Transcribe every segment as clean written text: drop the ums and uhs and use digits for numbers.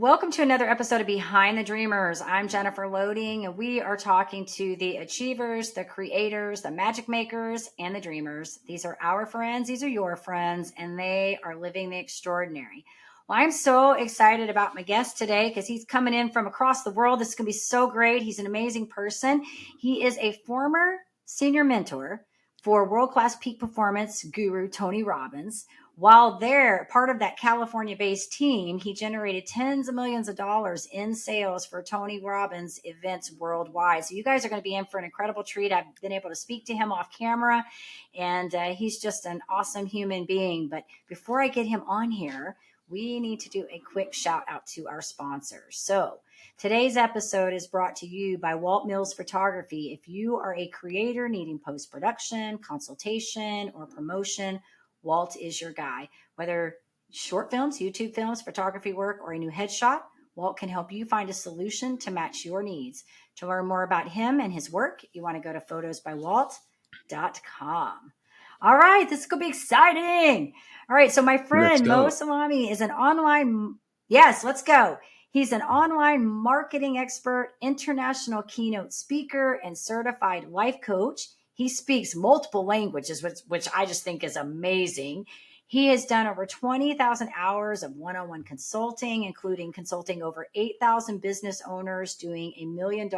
Welcome to another episode of Behind the Dreamers. I'm Jennifer Loading, and we are talking to the achievers, the creators, the magic makers, and the dreamers. These are our friends, these are your friends, and they are living the extraordinary. Well, I'm so excited about my guest today because he's coming in from across the world. This is going to be so great. He's an amazing person. He is a former senior mentor for world-class peak performance guru Tony Robbins. While they're part of that California-based team, he generated tens of millions of dollars in sales for Tony Robbins events worldwide. So you guys are going to be in for an incredible treat. I've been able to speak to him off camera, and he's just an awesome human being. But before I get him on here, we need to do a quick shout out to our sponsors. So today's episode is brought to you by Walt Mills Photography. If you are a creator needing post-production, consultation, or promotion, Walt is your guy. Whether short films, YouTube films, photography work, or a new headshot, Walt can help you find a solution to match your needs. To learn more about him and his work, you want to go to photosbywalt.com. All right, this is going to be exciting. All right, so my friend Mo Salami is an online, yes, let's go. He's an online marketing expert, international keynote speaker, and certified life coach. He speaks multiple languages, which I just think is amazing. He has done over 20,000 hours of one-on-one consulting, including consulting over 8,000 business owners doing $1 million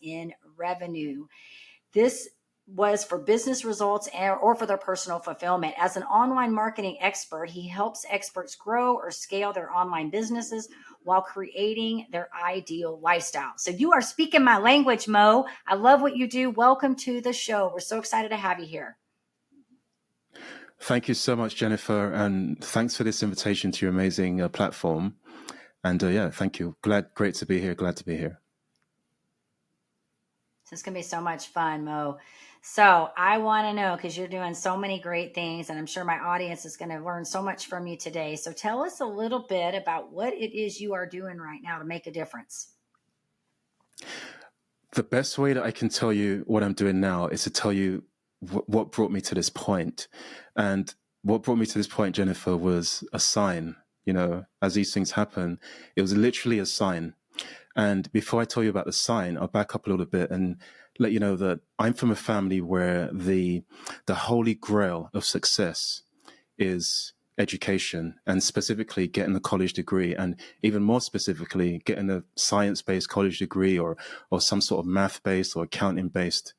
in revenue. This was for business results or for their personal fulfillment. As an online marketing expert, he helps experts grow or scale their online businesses while creating their ideal lifestyle. So you are speaking my language, Mo. I love what you do. Welcome to the show. We're so excited to have you here. Thank you so much, Jennifer. And thanks for this invitation to your amazing platform. And thank you. Great to be here. Glad to be here. This is going to be so much fun, Mo. So I want to know, because you're doing so many great things, and I'm sure my audience is going to learn so much from you today. So tell us a little bit about what it is you are doing right now to make a difference. The best way that I can tell you what I'm doing now is to tell you what brought me to this point. And what brought me to this point, Jennifer, was a sign. You know, as these things happen, it was literally a sign. And before I tell you about the sign, I'll back up a little bit and let you know that I'm from a family where the holy grail of success is education, and specifically getting a college degree, and even more specifically getting a science-based college degree or some sort of math-based or accounting-based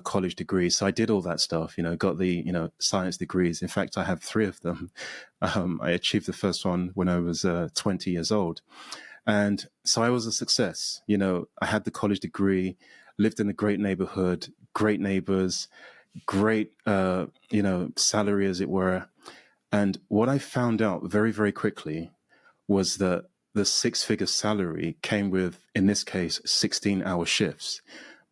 college degree. So I did all that stuff, got the, science degrees. In fact, I have 3 of them. I achieved the first one when I was 20 years old. And so I was a success. I had the college degree, lived in a great neighborhood, great neighbors, great, salary, as it were. And what I found out very, very quickly was that the 6-figure salary came with, in this case, 16-hour shifts.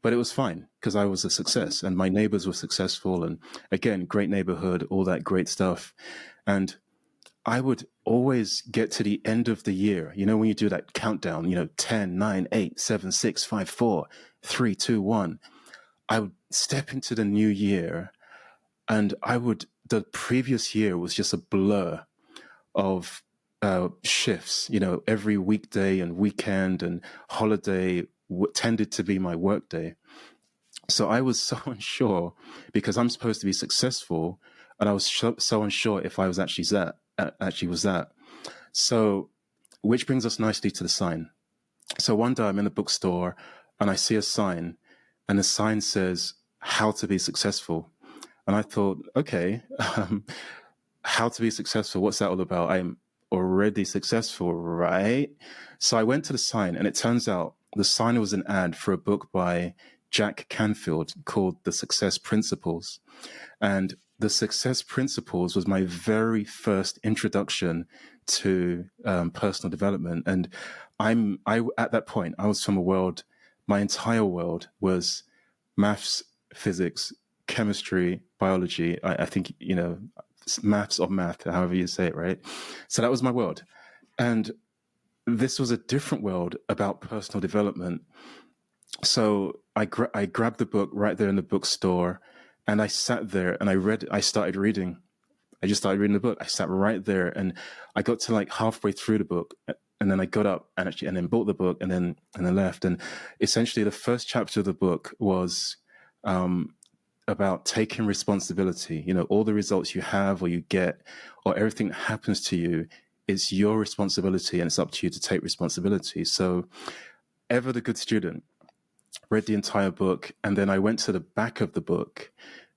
But it was fine because I was a success and my neighbors were successful. And again, great neighborhood, all that great stuff. And I would always get to the end of the year, when you do that countdown, 10, 9, 8, 7, 6, 5, 4, 3, 2, 1. I would step into the new year and the previous year was just a blur of shifts, every weekday and weekend and holiday tended to be my work day. So I was so unsure because I'm supposed to be successful, and I was so unsure if I was actually that. So, which brings us nicely to the sign. So one day I'm in a bookstore and I see a sign, and the sign says, "How to be successful." And I thought, okay, how to be successful? What's that all about? I'm already successful, right? So I went to the sign, and it turns out the sign was an ad for a book by Jack Canfield called The Success Principles. And The Success Principles was my very first introduction to personal development. And I at that point, I was from a world, my entire world was maths, physics, chemistry, biology. I think, maths or math, however you say it, right? So that was my world. And this was a different world about personal development. So I grabbed the book right there in the bookstore, and I sat there and I started reading. I just started reading the book. I sat right there, and I got to like halfway through the book, and then I got up and then bought the book, and then left. And essentially, the first chapter of the book was about taking responsibility. You know, all the results you have or you get, or everything that happens to you, is your responsibility, and it's up to you to take responsibility. So, ever the good student, read the entire book, and then I went to the back of the book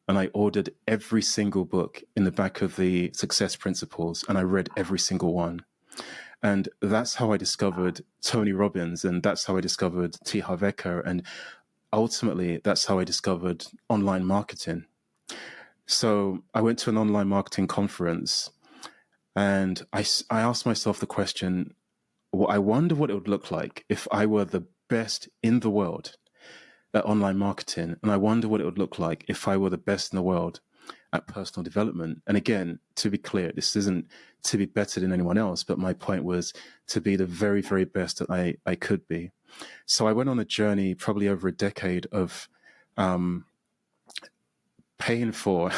and I ordered every single book in the back of the Success Principles, and I read every single one. And that's how I discovered Tony Robbins, and that's how I discovered T. Harv Eker, and ultimately that's how I discovered online marketing. So I went to an online marketing conference, and I asked myself the question, well, I wonder what it would look like if I were the best in the world at online marketing. And I wonder what it would look like if I were the best in the world at personal development. And again, to be clear, this isn't to be better than anyone else, but my point was to be the very, very best that I could be. So I went on a journey, probably over a decade, of paying for,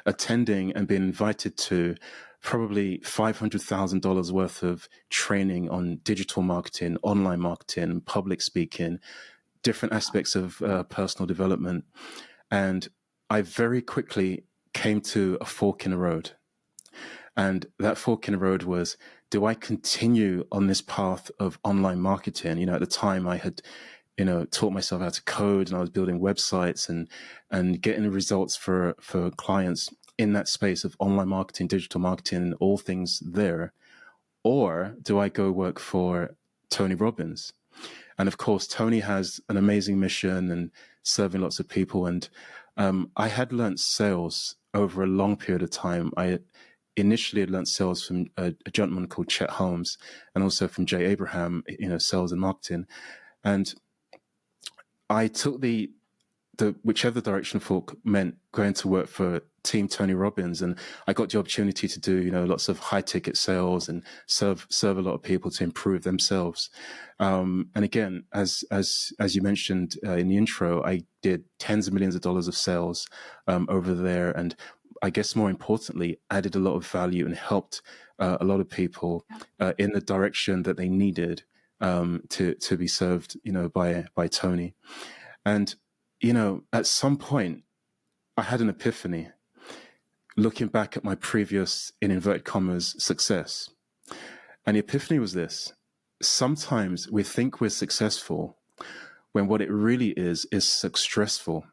attending and being invited to probably $500,000 worth of training on digital marketing, online marketing, public speaking, different aspects of personal development. And I very quickly came to a fork in the road. And that fork in the road was, do I continue on this path of online marketing? You know, at the time I had, you know, taught myself how to code, and I was building websites and getting results for clients in that space of online marketing, digital marketing, and all things there. Or do I go work for Tony Robbins? And of course, Tony has an amazing mission and serving lots of people. And I had learned sales over a long period of time. I initially had learned sales from a gentleman called Chet Holmes, and also from Jay Abraham, you know, sales and marketing. And I took the whichever direction fork meant going to work for Team Tony Robbins, and I got the opportunity to do, you know, lots of high ticket sales and serve a lot of people to improve themselves. And again, as you mentioned in the intro, I did tens of millions of dollars of sales over there, and I guess more importantly, added a lot of value and helped a lot of people in the direction that they needed to be served, you know, by Tony. And you know, at some point, I had an epiphany looking back at my previous, in inverted commas, success. And the epiphany was this: sometimes we think we're successful when what it really is stressful.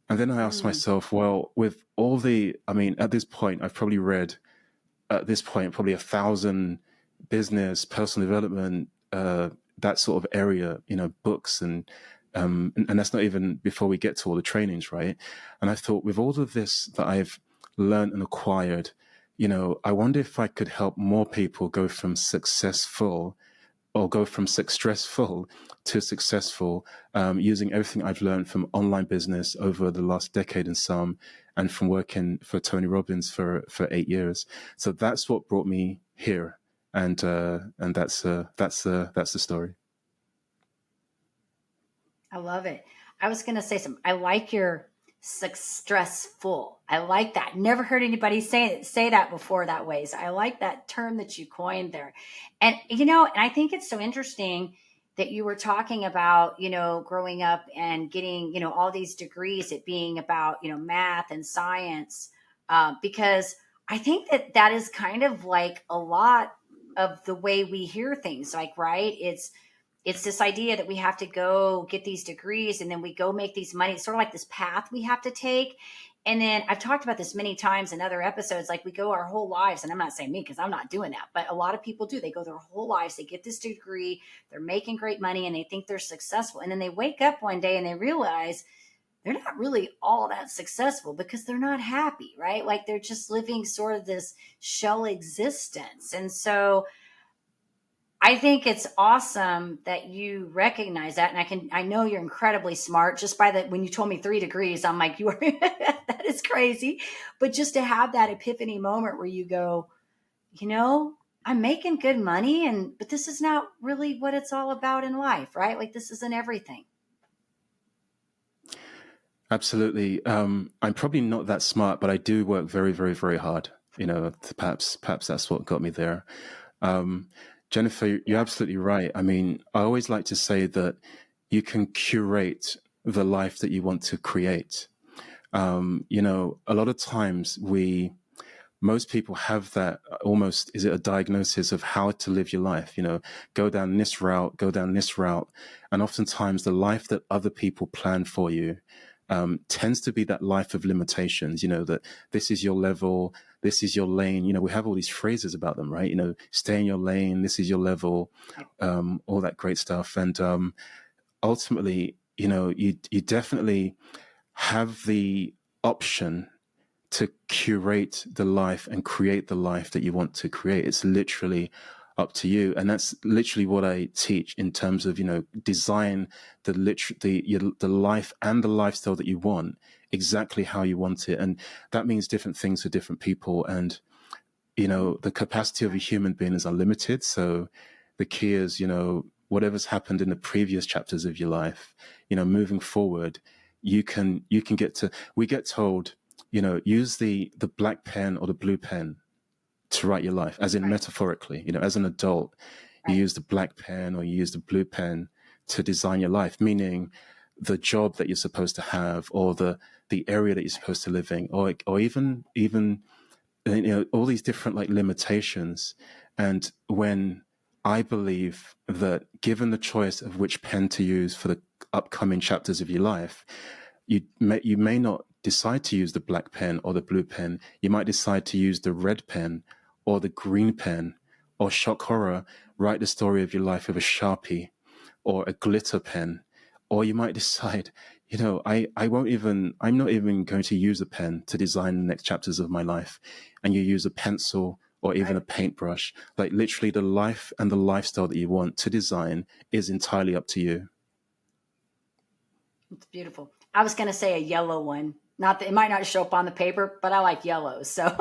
And then I asked myself, well, with all I mean, at this point, I've probably read, probably 1,000 business, personal development, that sort of area, you know, books and that's not even before we get to all the trainings, right? And I thought, with all of this that I've learned and acquired, you know, I wonder if I could help more people go from successful to successful, using everything I've learned from online business over the last decade and some, and from working for Tony Robbins for 8 years. So that's what brought me here, and that's the story. I love it. I was going to say something. I like your stressful. I like that. Never heard anybody say that before that way. So I like that term that you coined there. And, you know, and I think it's so interesting that you were talking about, you know, growing up and getting, you know, all these degrees, it being about, you know, math and science, because I think that is kind of like a lot of the way we hear things, like, right? It's this idea that we have to go get these degrees and then we go make these money. It's sort of like this path we have to take. And then I've talked about this many times in other episodes, like we go our whole lives, and I'm not saying me because I'm not doing that, but a lot of people do. They go their whole lives, they get this degree, they're making great money, and they think they're successful. And then they wake up one day and they realize they're not really all that successful because they're not happy, right? Like they're just living sort of this shell existence. And so I think it's awesome that you recognize that. And I know you're incredibly smart just by when you told me 3 degrees, I'm like, you are, that is crazy. But just to have that epiphany moment where you go, you know, I'm making good money but this is not really what it's all about in life, right? Like this isn't everything. Absolutely. I'm probably not that smart, but I do work very, very, very hard. Perhaps that's what got me there. Um, Jennifer, you're Yeah. absolutely right. I mean, I always like to say that you can curate the life that you want to create. A lot of times most people have that almost, is it a diagnosis of how to live your life? Go down this route, go down this route. And oftentimes the life that other people plan for you tends to be that life of limitations, that this is your level, this is your lane. We have all these phrases about them, right? Stay in your lane, this is your level, all that great stuff. And ultimately, you definitely have the option to curate the life and create the life that you want to create. It's literally up to you. And that's literally what I teach in terms of, design the life and the lifestyle that you want exactly how you want it. And that means different things for different people. And, the capacity of a human being is unlimited. So the key is, whatever's happened in the previous chapters of your life, moving forward, we get told, use the black pen or the blue pen to write your life, as in Right. metaphorically. As an adult, you Right. use the black pen or you use the blue pen to design your life, meaning the job that you're supposed to have, or the area that you're supposed to live in, or even all these different like limitations. And when I believe that given the choice of which pen to use for the upcoming chapters of your life, you may not decide to use the black pen or the blue pen. You might decide to use the red pen or the green pen, or shock horror, write the story of your life with a Sharpie or a glitter pen. Or you might decide, I'm not even going to use a pen to design the next chapters of my life. And you use a pencil or even Right. a paintbrush. Like literally the life and the lifestyle that you want to design is entirely up to you. It's beautiful. I was going to say a yellow one. Not that it might not show up on the paper, but I like yellows. So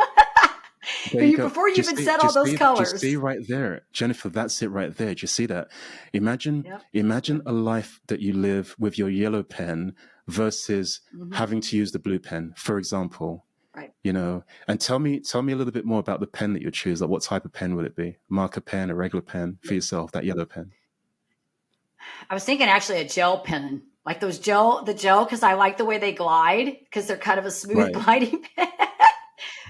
There you go. before you even said all those Do you see colors. right there, Jennifer? That's it right there. Do you see that? Imagine, Yep. imagine a life that you live with your yellow pen versus Hmm. having to use the blue pen, for example. Right. And tell me a little bit more about the pen that you choose. Like, what type of pen would it be? Marker pen, a regular pen for Yeah. yourself? That yellow pen. I was thinking actually a gel pen, like the gel, because I like the way they glide because they're kind of a smooth Right. gliding pen.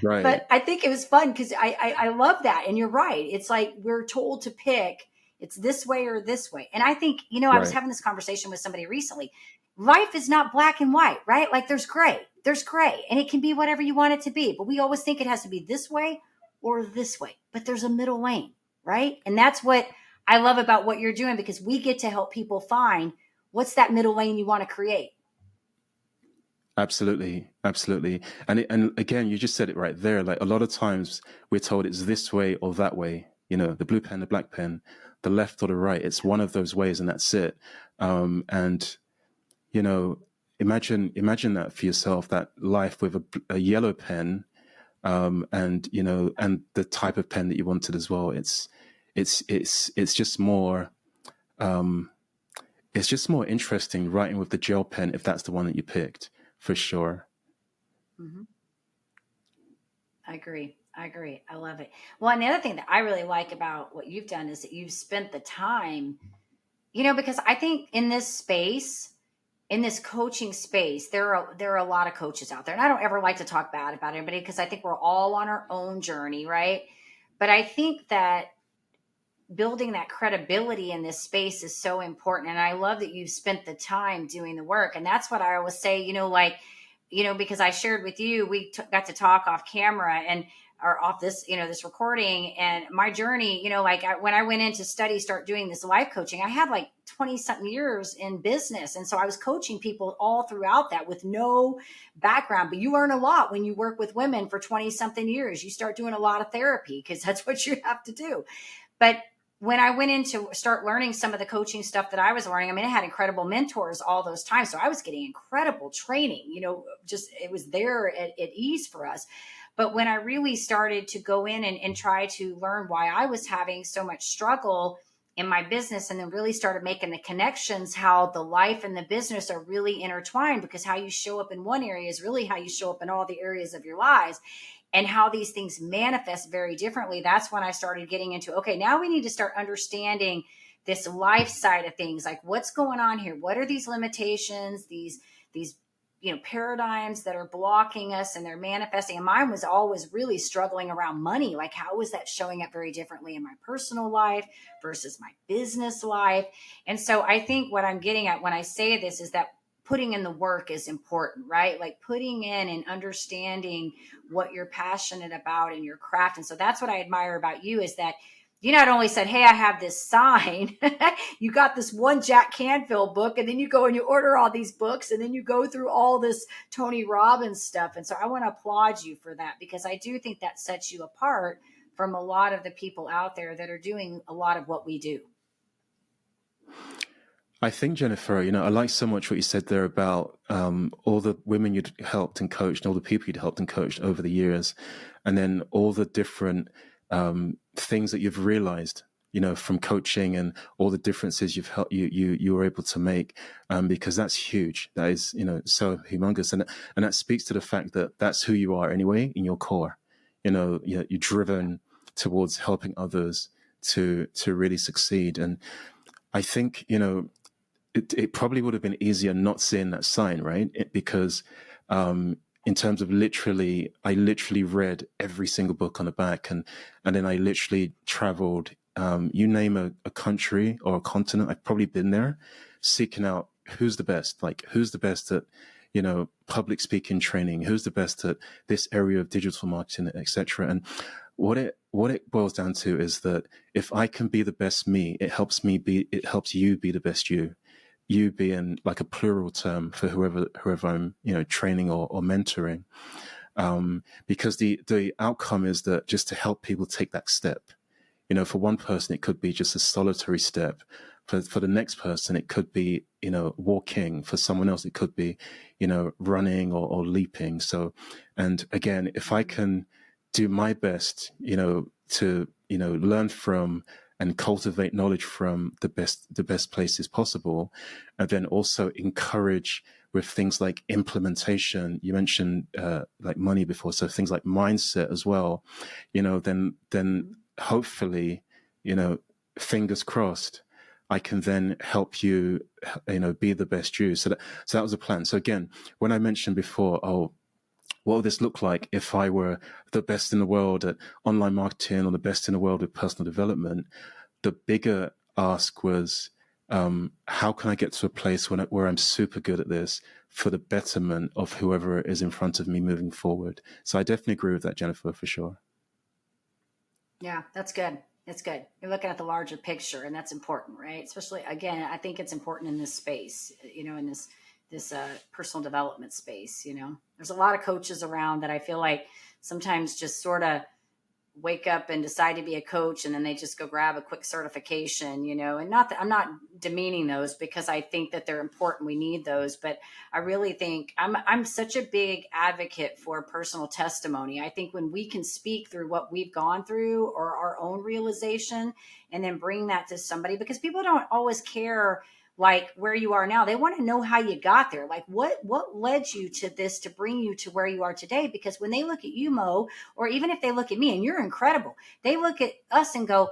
Right. But I think it was fun because I love that. And you're right. It's like we're told to pick it's this way or this way. And I think, I was Right. having this conversation with somebody recently. Life is not black and white, right? Like there's gray. There's gray. And it can be whatever you want it to be. But we always think it has to be this way or this way. But there's a middle lane, right? And that's what I love about what you're doing because we get to help people find what's that middle lane you want to create. Absolutely, absolutely. And again, you just said it right there. Like a lot of times we're told it's this way or that way, the blue pen, the black pen, the left or the right. It's one of those ways and that's it. And, you know, imagine that for yourself, that life with a yellow pen, and the type of pen that you wanted as well. It's just more, um, it's just more interesting writing with the gel pen if that's the one that you picked, for sure. Mm-hmm. I agree. I agree. I love it. Well, and the other thing that I really like about what you've done is that you've spent the time, because I think in this space, in this coaching space, there are a lot of coaches out there. And I don't ever like to talk bad about anybody because I think we're all on our own journey, right? But I think that building that credibility in this space is so important. And I love that you've spent the time doing the work. And that's what I always say, because I shared with you, we got to talk off camera and or off this, this recording and my journey, when I went in to start doing this life coaching, I had like 20 something years in business. And so I was coaching people all throughout that with no background, but you learn a lot when you work with women for 20 something years. You start doing a lot of therapy because that's what you have to do. But when I went in to start learning some of the coaching stuff that I was learning, I mean, I had incredible mentors all those times. So I was getting incredible training, just it was there at ease for us. But when I really started to go in and try to learn why I was having so much struggle in my business, and then really started making the connections, how the life and the business are really intertwined, because how you show up in one area is really how you show up in all the areas of your lives, and how these things manifest very differently. That's when I started getting into, okay, now we need to start understanding this life side of things. Like, what's going on here? What are these limitations, these paradigms that are blocking us, and they're manifesting? And mine was always really struggling around money. Like, how was that showing up very differently in my personal life versus my business life? And so I think what I'm getting at when I say this is that putting in the work is important, right? Like putting in and understanding what you're passionate about in your craft. And so that's what I admire about you, is that you not only said, hey, I have this sign, you got this one Jack Canfield book, and then you go and you order all these books, and then you go through all this Tony Robbins stuff. And so I want to applaud you for that, because I do think that sets you apart from a lot of the people out there that are doing a lot of what we do. I think, Jennifer, I like so much what you said there about all the women you'd helped and coached, and all the people you'd helped and coached over the years, and then all the different things that you've realized, from coaching, and all the differences you were able to make, because that's huge. That is, so humongous, and that speaks to the fact that that's who you are anyway in your core. You're driven towards helping others to really succeed, and I think it probably would have been easier not seeing that sign, right? Because in terms of I literally read every single book on the back, and then I literally traveled, you name a country or a continent, I've probably been there, seeking out who's the best, like who's the best at, public speaking training, who's the best at this area of digital marketing, etc. And what it boils down to is that if I can be the best me, it helps you be the best you. You being like a plural term for whoever I'm, training or mentoring, because the outcome is that just to help people take that step. For one person, it could be just a solitary step. For the next person, it could be, walking. For someone else, it could be, running or leaping. So, and again, if I can do my best, to, learn from and cultivate knowledge from the best places possible, and then also encourage with things like implementation. You mentioned like money before, so things like mindset as well. Then hopefully, fingers crossed, I can then help you, be the best you. So that was a plan. So again, when I mentioned before, what would this look like if I were the best in the world at online marketing, or the best in the world with personal development? The bigger ask was, how can I get to a place where I'm super good at this for the betterment of whoever is in front of me moving forward? So I definitely agree with that, Jennifer, for sure. Yeah, that's good. It's good. You're looking at the larger picture, and that's important, right? Especially, again, I think it's important in this space, in this personal development space. There's a lot of coaches around that I feel like sometimes just sort of wake up and decide to be a coach, and then they just go grab a quick certification, and not that I'm not demeaning those, because I think that they're important. We need those, but I really think I'm such a big advocate for personal testimony. I think when we can speak through what we've gone through, or our own realization, and then bring that to somebody, because people don't always care like where you are now. They want to know how you got there. Like what led you to this, to bring you to where you are today? Because when they look at you, Mo, or even if they look at me, and you're incredible, they look at us and go,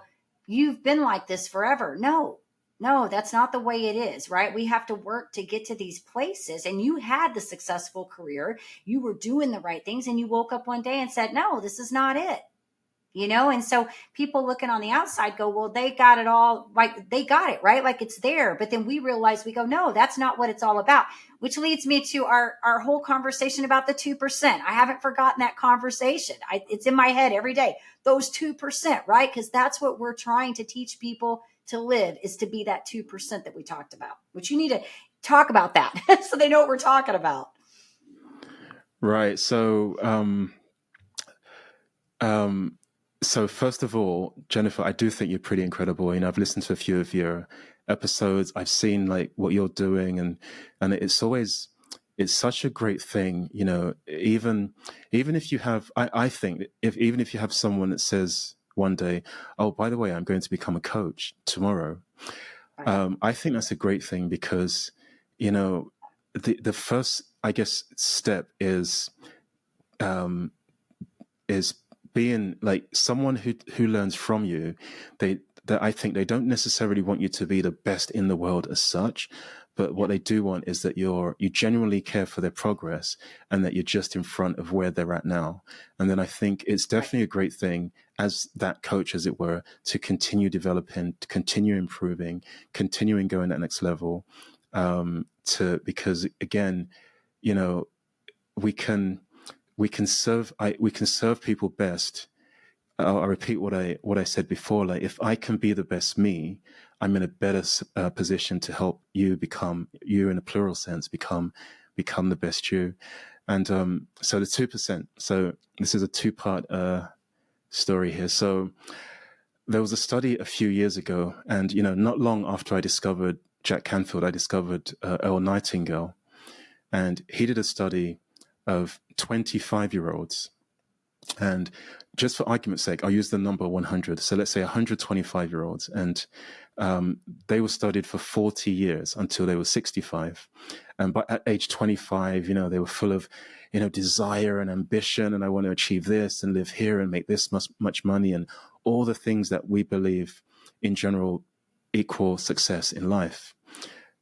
you've been like this forever. No, that's not the way it is, right? We have to work to get to these places. And you had the successful career, you were doing the right things, and you woke up one day and said, no, this is not it. And so people looking on the outside go, well, they got it all, like they got it, right? Like it's there. But then we realize, we go, no, that's not what it's all about, which leads me to our whole conversation about the 2%. I haven't forgotten that conversation. It's in my head every day, those 2%, right? Because that's what we're trying to teach people to live, is to be that 2% that we talked about, which you need to talk about that so they know what we're talking about. Right. So first of all, Jennifer, I do think you're pretty incredible. I've listened to a few of your episodes. I've seen like what you're doing, and it's such a great thing. Even if you have, I think even if you have someone that says one day, oh, by the way, I'm going to become a coach tomorrow. Right. I think that's a great thing because, you know, the first, I guess, step is being like someone who learns from you. That I think they don't necessarily want you to be the best in the world as such, but what they do want is that you genuinely care for their progress and that you're just in front of where they're at now. And then I think it's definitely a great thing as that coach, as it were, to continue developing, to continue improving, continuing going that next level. Because again, you know, we can serve people best. I'll repeat what I said before. Like, if I can be the best me, I'm in a better position to help you become you, in a plural sense, become the best you. And so the 2%. So this is a two-part story here. So there was a study a few years ago, and not long after I discovered Jack Canfield, I discovered Earl Nightingale, and he did a study of 25-year-olds. And just for argument's sake, I'll use the number 100. So let's say 125-year-olds. And they were studied for 40 years until they were 65. And at age 25, they were full of, desire and ambition. And I want to achieve this and live here and make this much money and all the things that we believe in general equal success in life.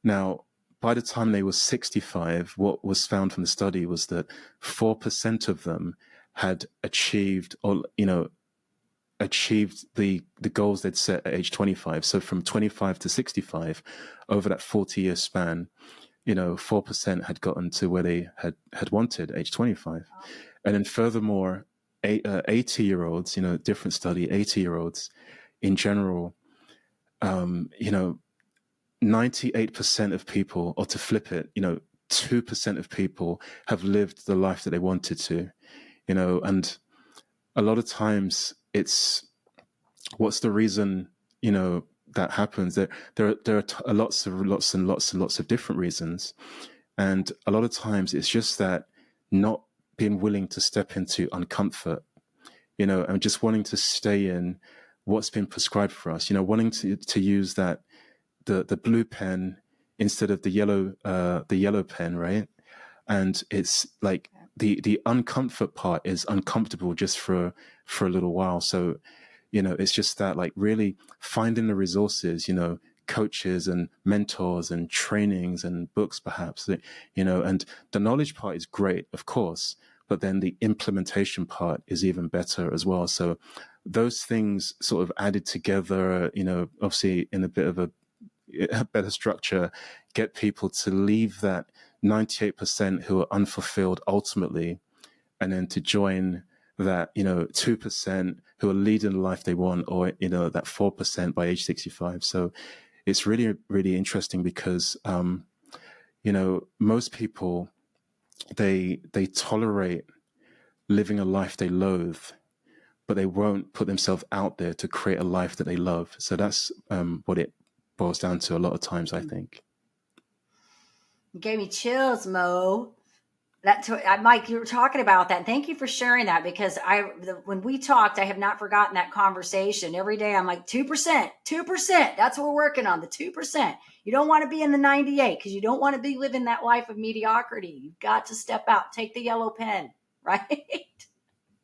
Now, by the time they were 65, what was found from the study was that 4% of them had achieved the goals they'd set at age 25. So from 25 to 65, over that 40-year span, 4% had gotten to where they had wanted at age 25. And then furthermore, 80-year-olds, different study, 80-year-olds in general, 98% of people, or to flip it, 2% of people have lived the life that they wanted to. And a lot of times it's, what's the reason, that happens? There are lots and lots of different reasons. And a lot of times it's just that not being willing to step into uncomfort, and just wanting to stay in what's been prescribed for us, wanting to use that, the blue pen instead of the yellow pen, right? And it's like, the uncomfort part is uncomfortable just for a little while. So, it's just that, like, really finding the resources, coaches and mentors and trainings and books, perhaps, and the knowledge part is great, of course, but then the implementation part is even better as well. So those things sort of added together, obviously in a bit of a better structure, get people to leave that 98% who are unfulfilled ultimately, and then to join that 2% who are leading the life they want, or that 4% by age 65. So it's really, really interesting because most people, they tolerate living a life they loathe, but they won't put themselves out there to create a life that they love. So that's what it boils down to a lot of times, I think. You gave me chills, Mo. Mike, you were talking about that. And thank you for sharing that, because when we talked, I have not forgotten that conversation. Every day I'm like, 2%. That's what we're working on, the 2%. You don't want to be in the 98 because you don't want to be living that life of mediocrity. You've got to step out, take the yellow pen, right?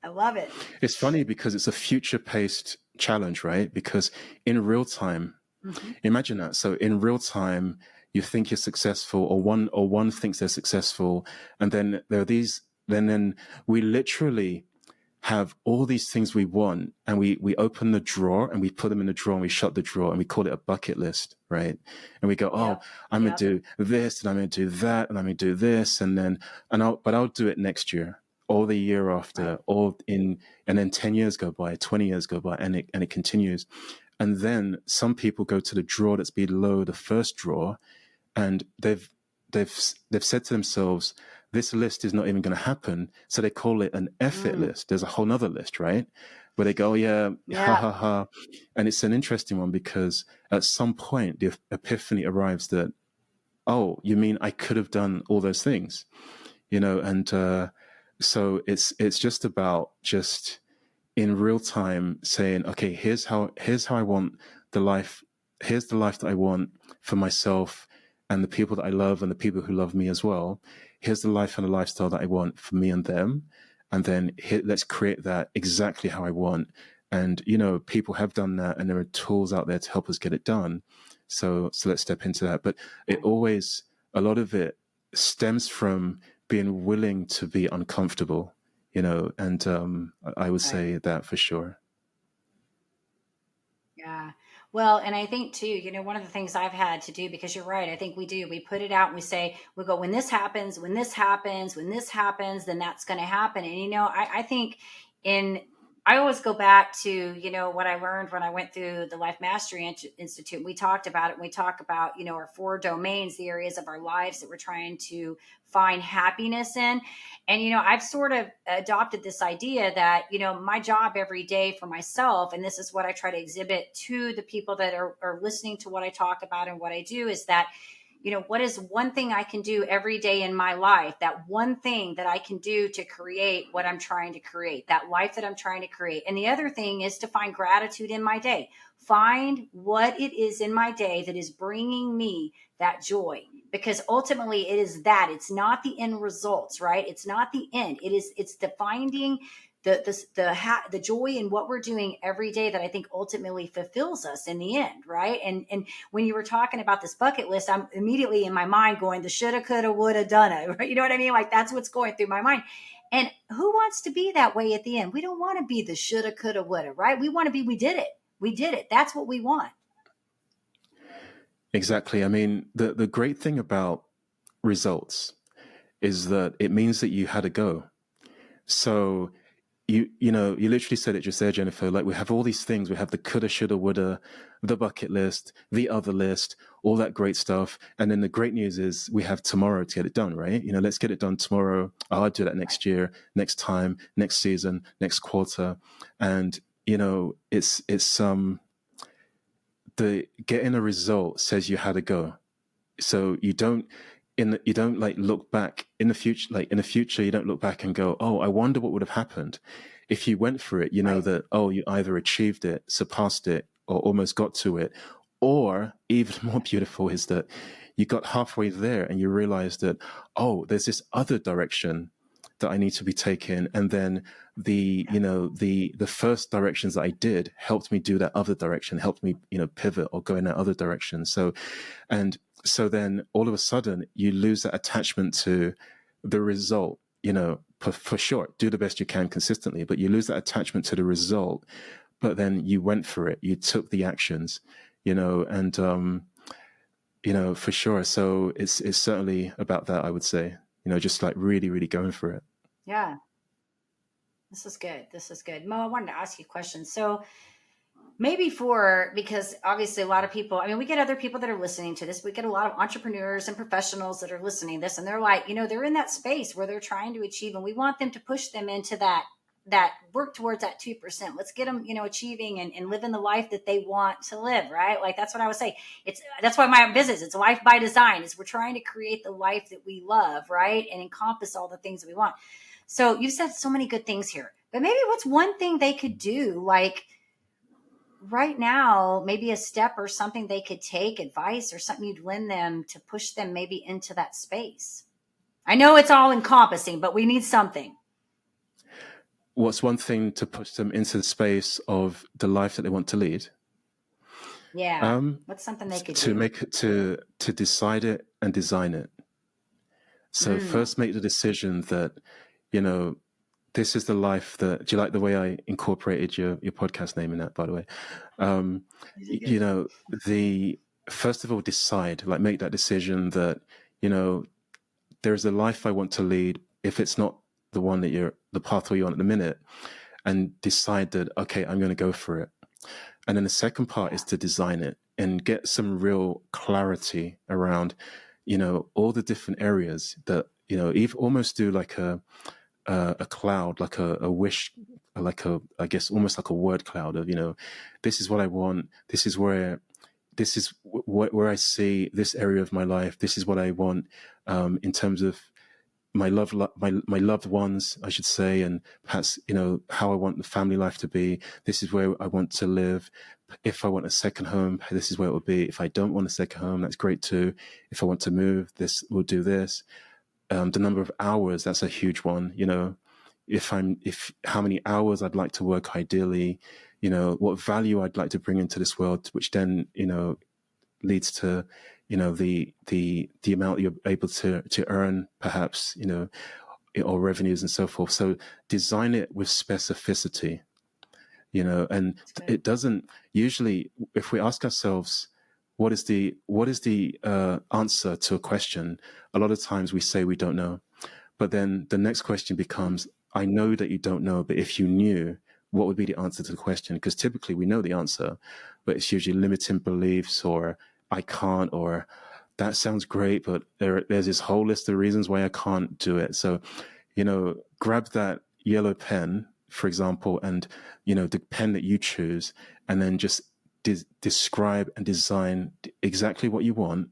I love it. It's funny because it's a future-paced challenge, right? Because in real time, imagine that. So in real time, you think you're successful, or one thinks they're successful, and then there are these. Then we literally have all these things we want, and we open the drawer and we put them in the drawer and we shut the drawer and we call it a bucket list, right? And we go, I'm gonna do this and I'm gonna do that and I'm gonna do this but I'll do it next year, or the year after, and then 10 years go by, 20 years go by, and it continues. And then some people go to the drawer that's below the first drawer, and they've said to themselves, this list is not even going to happen. So they call it an F it list. There's a whole nother list, right? Where they go, ha, ha, ha. And it's an interesting one because at some point the epiphany arrives that, oh, you mean I could have done all those things, and so it's just about in real time saying, okay, here's how I want the life. Here's the life that I want for myself and the people that I love and the people who love me as well. Here's the life and the lifestyle that I want for me and them. And then let's create that exactly how I want. And, people have done that, and there are tools out there to help us get it done. So let's step into that. But a lot of it stems from being willing to be uncomfortable, and I would say that for sure. Yeah. Well, and I think too, one of the things I've had to do, because you're right, I think we put it out and we go, when this happens, when this happens, when this happens, then that's going to happen. And, I think I always go back to, what I learned when I went through the Life Mastery Institute. We talked about it. We talk about, our 4 domains, the areas of our lives that we're trying to find happiness in. And, I've sort of adopted this idea that, my job every day for myself, and this is what I try to exhibit to the people that are listening to what I talk about and what I do, is that, what is one thing I can do every day in my life, that one thing that I can do to create what I'm trying to create, that life that I'm trying to create. And the other thing is to find gratitude in my day. Find what it is in my day that is bringing me that joy, because ultimately it is that. It's not the end results, right? It's not the end. It's the finding the joy in what we're doing every day that I think ultimately fulfills us in the end, right? And when you were talking about this bucket list, I'm immediately in my mind going, the shoulda, coulda, woulda, done right? You know what I mean? Like, that's what's going through my mind. And who wants to be that way at the end? We don't want to be the shoulda, coulda, woulda, right? We want to be, we did it. We did it. That's what we want. Exactly. I mean, the great thing about results is that it means that you had a go. So you literally said it just there, Jennifer. Like, we have all these things. We have the coulda, shoulda, woulda, the bucket list, the other list, all that great stuff. And then the great news is we have tomorrow to get it done, right? Let's get it done tomorrow. I'll do that next year, next time, next season, next quarter. And, it's the getting a result says you had to go. So you don't like look back in the future. Like, in the future, you don't look back and go, oh, I wonder what would have happened if you went for it. Right. That, oh, you either achieved it, surpassed it, or almost got to it. Or even more beautiful is that you got halfway there and you realized that, oh, there's this other direction that I need to be taking. And then the first directions that I did helped me do that other direction, helped me, pivot or go in that other direction. So then all of a sudden you lose that attachment to the result, for sure, do the best you can consistently, but you lose that attachment to the result. But then you went for it, you took the actions, and, for sure. So it's certainly about that, I would say, just like really, really going for it. Yeah. This is good. This is good. Mo, I wanted to ask you a question. So maybe because obviously a lot of people, I mean, we get other people that are listening to this. We get a lot of entrepreneurs and professionals that are listening to this, and they're like, they're in that space where they're trying to achieve, and we want them to push them into that work towards that 2%. Let's get them, achieving and living the life that they want to live, right? Like, that's what I would say. That's why my business, it's life by design, is we're trying to create the life that we love, right? And encompass all the things that we want. So you've said so many good things here, but maybe what's one thing they could do, like right now, maybe a step or something they could take, advice or something you'd lend them to push them maybe into that space? I know it's all encompassing, but we need something. What's one thing to push them into the space of the life that they want to lead? Yeah. What's something they could do? To decide it and design it. So first make the decision that, this is the life that, do you like the way I incorporated your podcast name in that, by the way? First of all, decide, like, make that decision that, there's a life I want to lead. If it's not the one that the pathway you're on at the minute, and decide that, okay, I'm going to go for it. And then the second part is to design it and get some real clarity around, all the different areas that, even almost do like a cloud, like a wish, like I guess almost like a word cloud of, this is what I want. This is where I see this area of my life. This is what I want, in terms of my loved ones, I should say, and perhaps, how I want the family life to be. This is where I want to live. If I want a second home, this is where it will be. If I don't want a second home, that's great too. If I want to move, this will do this. The number of hours, that's a huge one. If how many hours I'd like to work ideally, what value I'd like to bring into this world, which then, leads to, the amount you're able to earn, perhaps, or revenues and so forth. So design it with specificity, and it doesn't usually, if we ask ourselves, what is the answer to a question? A lot of times we say we don't know, but then the next question becomes, I know that you don't know, but if you knew, what would be the answer to the question? Because typically we know the answer, but it's usually limiting beliefs, or I can't, or that sounds great, but there's this whole list of reasons why I can't do it. So, grab that yellow pen, for example, and, the pen that you choose, and then just describe and design exactly what you want.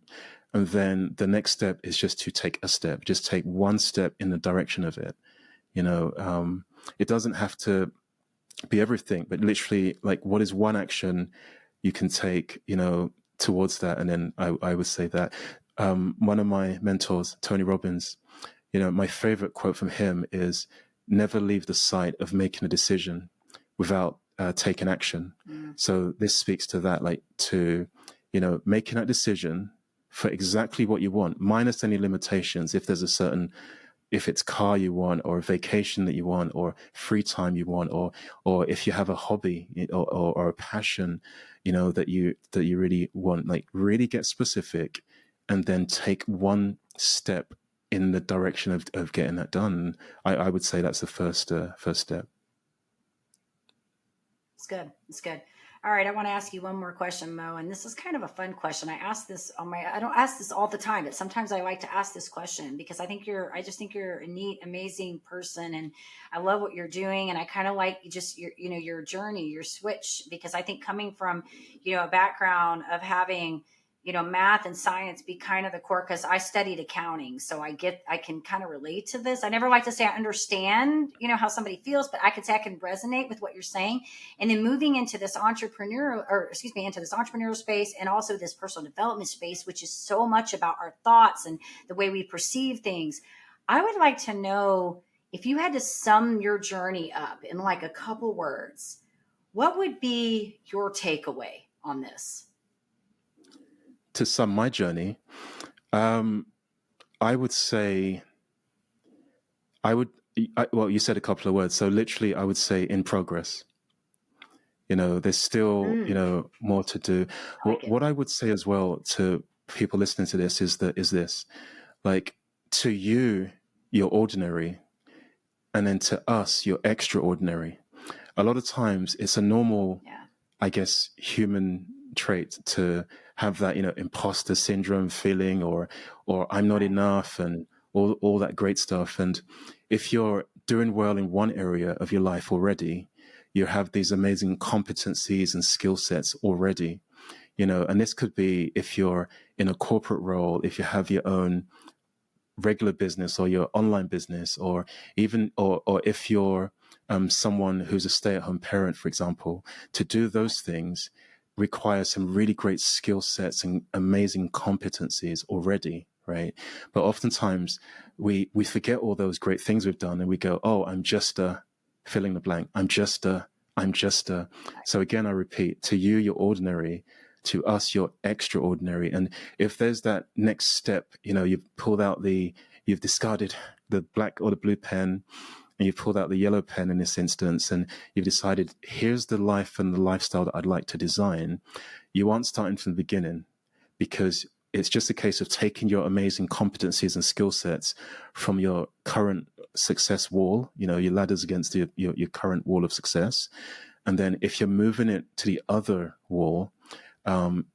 And then the next step is just to take a step, just take one step in the direction of it. It doesn't have to be everything, but literally, like, what is one action you can take, towards that? And then I would say that one of my mentors, Tony Robbins, my favorite quote from him is, never leave the site of making a decision without taking action. So this speaks to that, like, to, making that decision for exactly what you want, minus any limitations. If it's car you want, or a vacation that you want, or free time you want, or if you have a hobby or a passion, that you really want, like, really get specific, and then take one step in the direction of getting that done. I would say that's the first step. It's good. It's good. All right, I want to ask you one more question, Mo, and this is kind of a fun question. I don't ask this all the time, but sometimes I like to ask this question because I just think you're a neat, amazing person, and I love what you're doing, and I kind of like just your journey, your switch, because I think coming from, a background of having, math and science be kind of the core, because I studied accounting. So I can kind of relate to this. I never like to say I understand, how somebody feels, but I could say I can resonate with what you're saying. And then moving into this into this entrepreneurial space, and also this personal development space, which is so much about our thoughts and the way we perceive things. I would like to know, if you had to sum your journey up in like a couple words, what would be your takeaway on this? To sum my journey, I would say, well, you said a couple of words. So literally, I would say in progress. There's still, more to do. What I would say as well to people listening to this is this, like, to you, you're ordinary. And then to us, you're extraordinary. A lot of times it's a normal, I guess, human trait to have that, imposter syndrome feeling, or I'm not enough, and all that great stuff. And if you're doing well in one area of your life already, you have these amazing competencies and skill sets already, and this could be if you're in a corporate role, if you have your own regular business or your online business, or even, or if you're someone who's a stay-at-home parent, for example. To do those things requires some really great skill sets and amazing competencies already, right? But oftentimes we forget all those great things we've done, and we go, oh, I'm just filling the blank. I'm just a. So again, I repeat, to you, you're ordinary. To us, you're extraordinary. And if there's that next step, you've discarded the black or the blue pen, and you've pulled out the yellow pen in this instance, and you've decided, here's the life and the lifestyle that I'd like to design. You aren't starting from the beginning, because it's just a case of taking your amazing competencies and skill sets from your current success wall, your ladders against your current wall of success. And then if you're moving it to the other wall,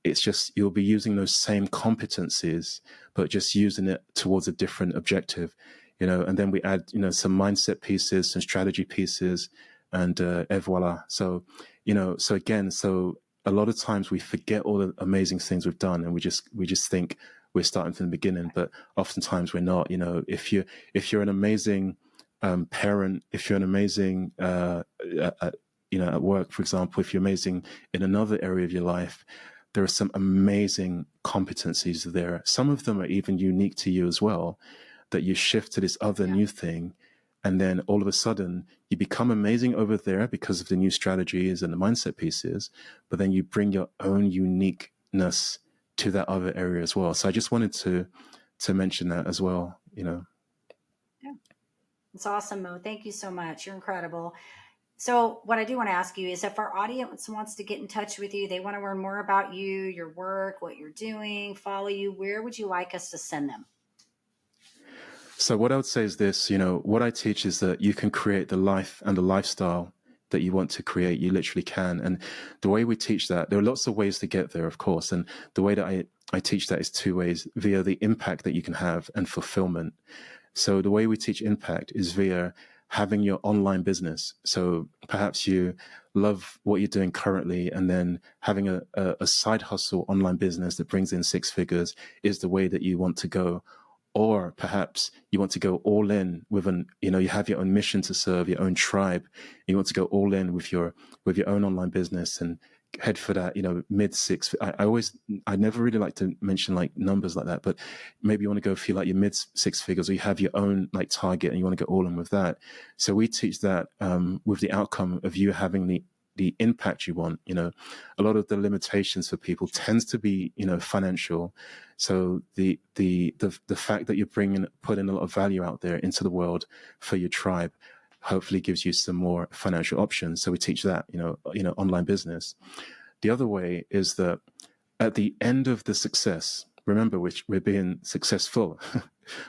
it's just, you'll be using those same competencies, but just using it towards a different objective, and then we add, some mindset pieces, some strategy pieces, and voila. So, so a lot of times we forget all the amazing things we've done, and we just think, we're starting from the beginning, but oftentimes we're not. You know, if you're an amazing parent, if you're an amazing you know, at work, for example, if you're amazing in another area of your life, there are some amazing competencies there. Some of them are even unique to you as well, that you shift to this other new thing. And then all of a sudden you become amazing over there because of the new strategies and the mindset pieces, but then you bring your own uniqueness to that other area as well. So I just wanted to mention that as well, you know. Yeah. It's awesome, Mo. Thank you so much. You're incredible. So what I do want to ask you is if our audience wants to get in touch with you, they want to learn more about you, your work, what you're doing, follow you, where would you like us to send them? So what I would say is this, you know, what I teach is that you can create the life and the lifestyle that you want to create. You literally can. And the way we teach that, there are lots of ways to get there, of course. And the way that I teach that is two ways: via the impact that you can have and fulfillment. So the way we teach impact is via having your online business. So perhaps you love what you're doing currently, and then having a side hustle online business that brings in 6 figures is the way that you want to go. Or perhaps you want to go all in with you know, you have your own mission to serve your own tribe. You want to go all in with your own online business and head for that, you know, mid 6. I never really like to mention like numbers like that, but maybe you want to go feel like your mid 6 figures, or you have your own like target and you want to go all in with that. So we teach that with the outcome of you having the impact you want. You know, a lot of the limitations for people tends to be, you know, financial. So the fact that you're putting a lot of value out there into the world for your tribe hopefully gives you some more financial options. So we teach that, you know, online business. The other way is that at the end of the success, remember, which we're being successful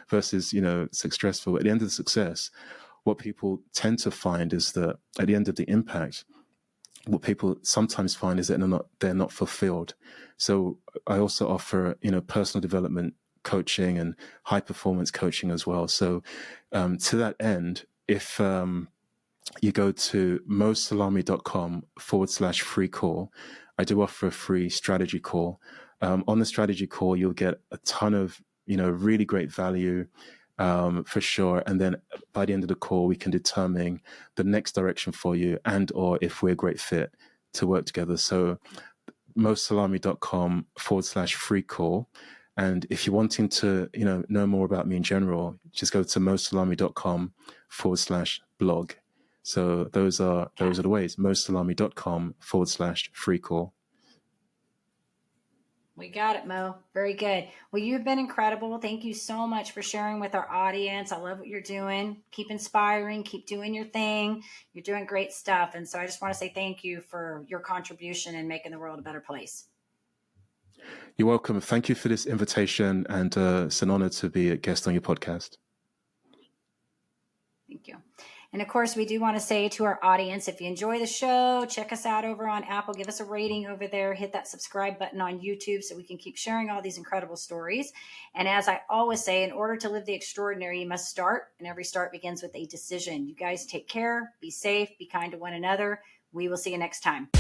versus, you know, successful. At the end of the success, what people tend to find is that at the end of the impact, what people sometimes find is that they're not fulfilled. So I also offer, you know, personal development coaching and high performance coaching as well. So to that end, if you go to mosalami.com/free call, I do offer a free strategy call. On the strategy call, you'll get a ton of, you know, really great value for sure. And then by the end of the call, we can determine the next direction for you, and or if we're a great fit to work together. So mosalami.com/free call. And if you're wanting to, you know more about me in general, just go to mosalami.com/blog. So those are the ways. mosalami.com/free call. We got it, Mo. Very good. Well, you've been incredible. Thank you so much for sharing with our audience. I love what you're doing. Keep inspiring, keep doing your thing. You're doing great stuff. And so I just want to say thank you for your contribution in making the world a better place. You're welcome. Thank you for this invitation, and it's an honor to be a guest on your podcast. Thank you. And of course, we do want to say to our audience, if you enjoy the show, check us out over on Apple, give us a rating over there, hit that subscribe button on YouTube so we can keep sharing all these incredible stories. And as I always say, in order to live the extraordinary, you must start, and every start begins with a decision. You guys take care, be safe, be kind to one another. We will see you next time.